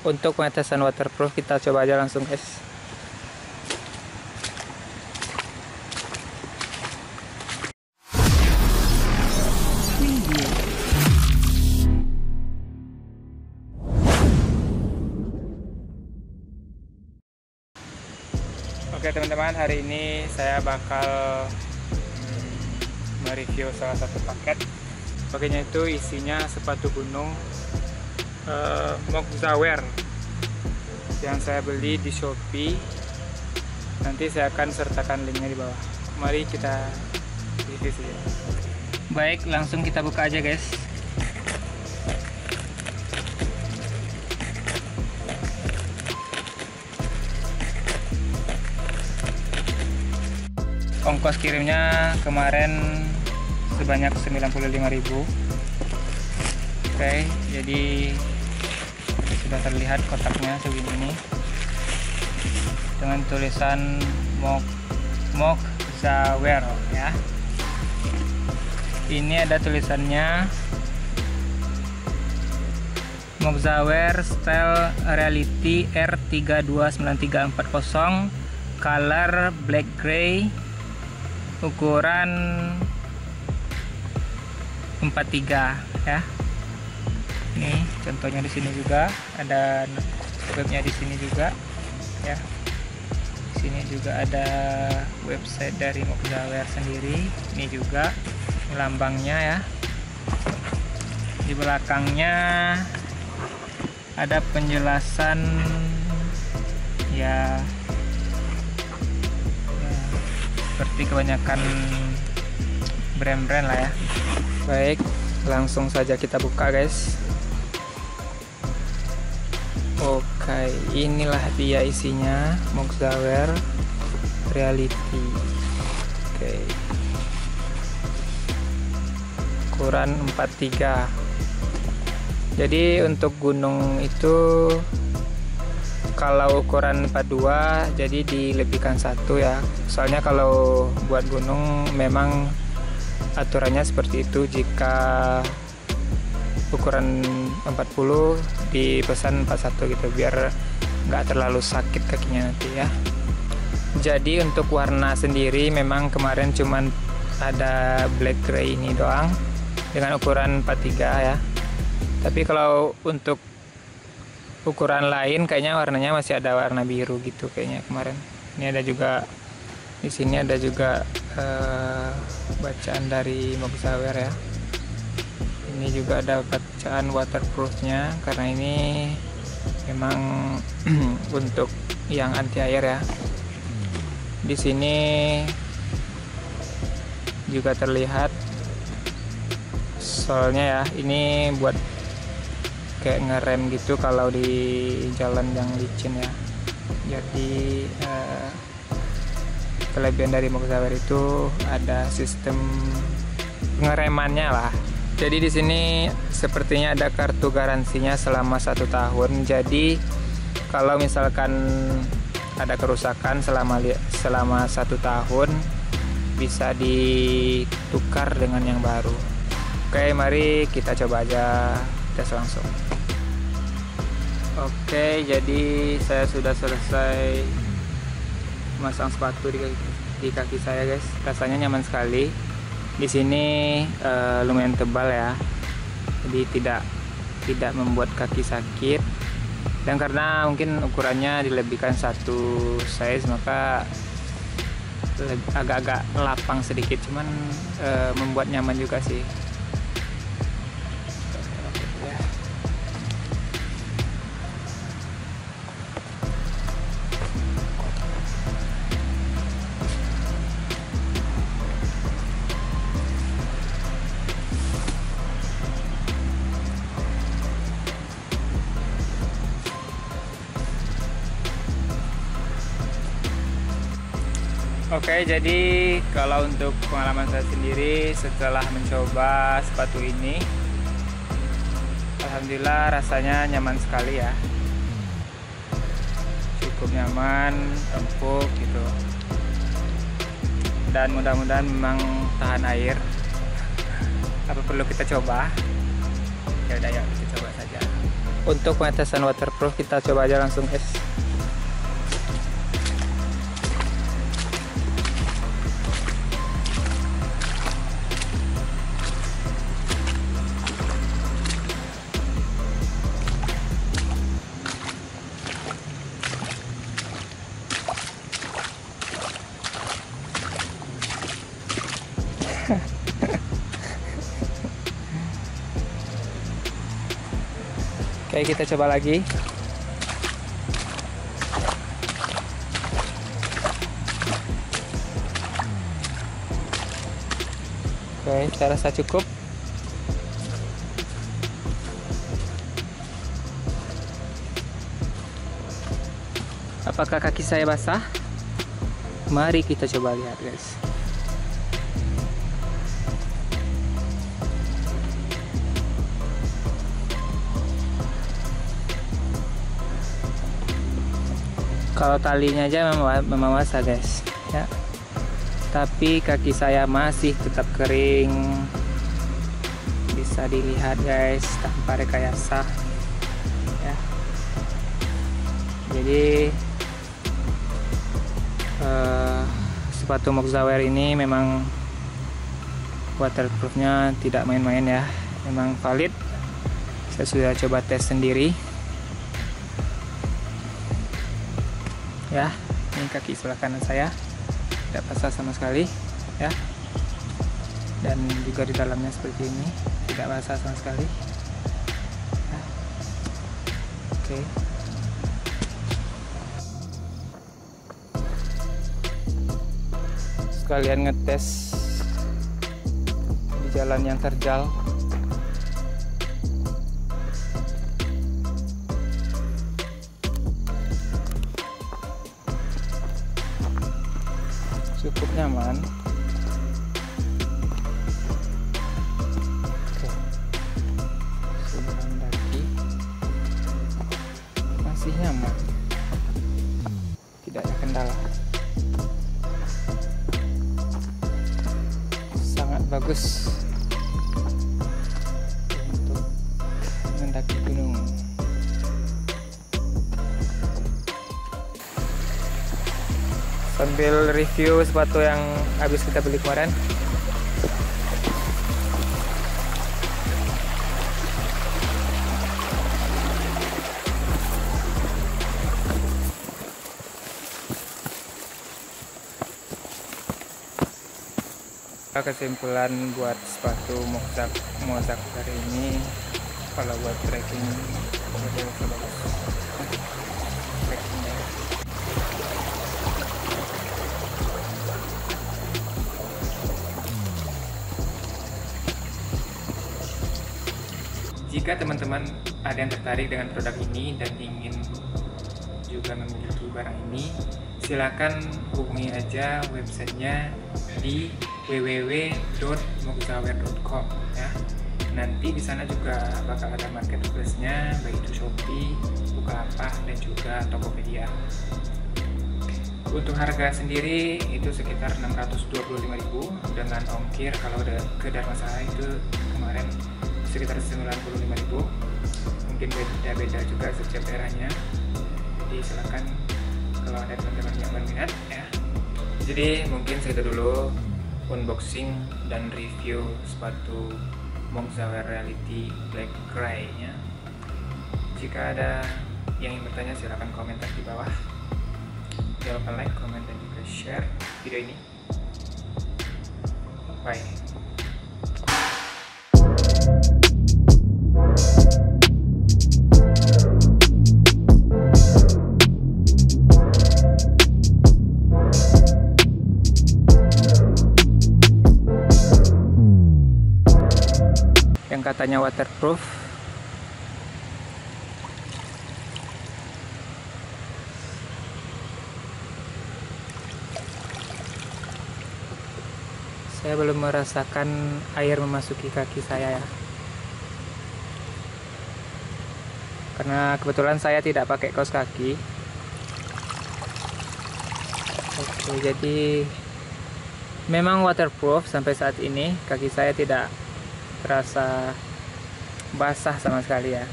untuk pengetesan waterproof kita coba aja langsung guys. Oke teman-teman, hari ini saya bakal mereview salah satu paket. Paketnya itu isinya sepatu gunung Moxawear yang saya beli di Shopee. Nanti saya akan sertakan linknya di bawah. Mari kita review saja. Baik, langsung kita buka aja guys. Ongkos kirimnya kemarin sebanyak 95.000. Oke, jadi sudah terlihat kotaknya segini nih dengan tulisan Moxawear ya. Ini ada tulisannya Moxawear Style Reality R329340, color black gray, ukuran 43 ya. Ini contohnya di sini juga ada webnya, di sini juga ya. Di sini juga ada website dari Moxawear sendiri. Ini juga lambangnya ya. Di belakangnya ada penjelasan ya seperti kebanyakan brand-brand lah ya. Baik, langsung saja kita buka guys. Oke, inilah dia isinya, Moxawear Reality. Oke, ukuran 43. Jadi untuk gunung itu kalau ukuran 42 jadi dilebihkan 1 ya. Soalnya kalau buat gunung memang aturannya seperti itu. Jika ukuran 40 dipesan 41 gitu, biar nggak terlalu sakit kakinya nanti ya. Jadi untuk warna sendiri memang kemarin cuman ada black gray ini doang dengan ukuran 43 ya. Tapi kalau untuk ukuran lain kayaknya warnanya masih ada warna biru gitu kayaknya kemarin. Ini ada juga, di sini ada juga bacaan dari Moxawear ya. Ini juga ada bacaan waterproofnya karena ini memang untuk yang anti air ya. Di sini juga terlihat solnya ya. Ini buat kayak ngerem gitu kalau di jalan yang licin ya. Jadi kelebihan dari Moxawear itu ada sistem pengeremannya lah. Jadi di sini sepertinya ada kartu garansinya selama 1 tahun. Jadi kalau misalkan ada kerusakan selama 1 tahun bisa ditukar dengan yang baru. Oke, mari kita coba aja tes langsung. Oke, jadi saya sudah selesai masang sepatu di kaki saya guys. Rasanya nyaman sekali. Di sini lumayan tebal ya, jadi tidak membuat kaki sakit. Dan karena mungkin ukurannya dilebihkan 1 size, maka agak-agak lapang sedikit, cuman membuat nyaman juga sih. Oke, jadi kalau untuk pengalaman saya sendiri setelah mencoba sepatu ini, alhamdulillah rasanya nyaman sekali ya. Cukup nyaman, empuk gitu. Dan mudah-mudahan memang tahan air. Apa perlu kita coba? Ya udah, yuk kita coba saja. Untuk pengetesan waterproof kita coba aja langsung guys. Oke, kita coba lagi. Oke, saya rasa cukup. Apakah kaki saya basah? Mari kita coba lihat, guys. Kalau talinya aja memang basah guys ya, tapi kaki saya masih tetap kering, bisa dilihat guys tanpa rekayasa ya. Jadi sepatu Moxawear ini memang waterproofnya tidak main-main ya, memang valid. Saya sudah coba tes sendiri ya. Ini kaki sebelah kanan saya tidak basah sama sekali ya, dan juga di dalamnya seperti ini tidak basah sama sekali ya. Oke. Sekalian ngetes di jalan yang terjal. Cukup nyaman. Oke. Sebelah kaki masih nyaman, tidak ada kendala. Sangat bagus untuk mendaki gunung. Sambil review sepatu yang habis kita beli kemarin. Kesimpulan buat sepatu Moxawear ini, kalau buat trekking model bagus. Jika teman-teman ada yang tertarik dengan produk ini dan ingin juga memiliki barang ini, silakan hubungi aja websitenya di www.moxawear.com ya. Nanti di sana juga bakal ada marketplace-nya, baik itu Shopee, Bukalapak, dan juga Tokopedia. Untuk harga sendiri itu sekitar 625.000 dengan ongkir kalau udah ke Dharmasala itu kemarin sekitar 95.000. Mungkin beda-beda juga setiap daerahnya. Jadi silakan kalau ada teman-teman yang berminat ya. Jadi mungkin segitu dulu unboxing dan review sepatu Moxawear Reality Black Gray nya. Jika ada yang ingin bertanya silahkan komentar di bawah. Jangan lupa like, comment, dan juga share video ini. Bye. Yang katanya waterproof, saya belum merasakan air memasuki kaki saya ya, karena kebetulan saya tidak pakai kaos kaki. Oke, jadi memang waterproof sampai saat ini. Kaki saya tidak terasa basah sama sekali ya.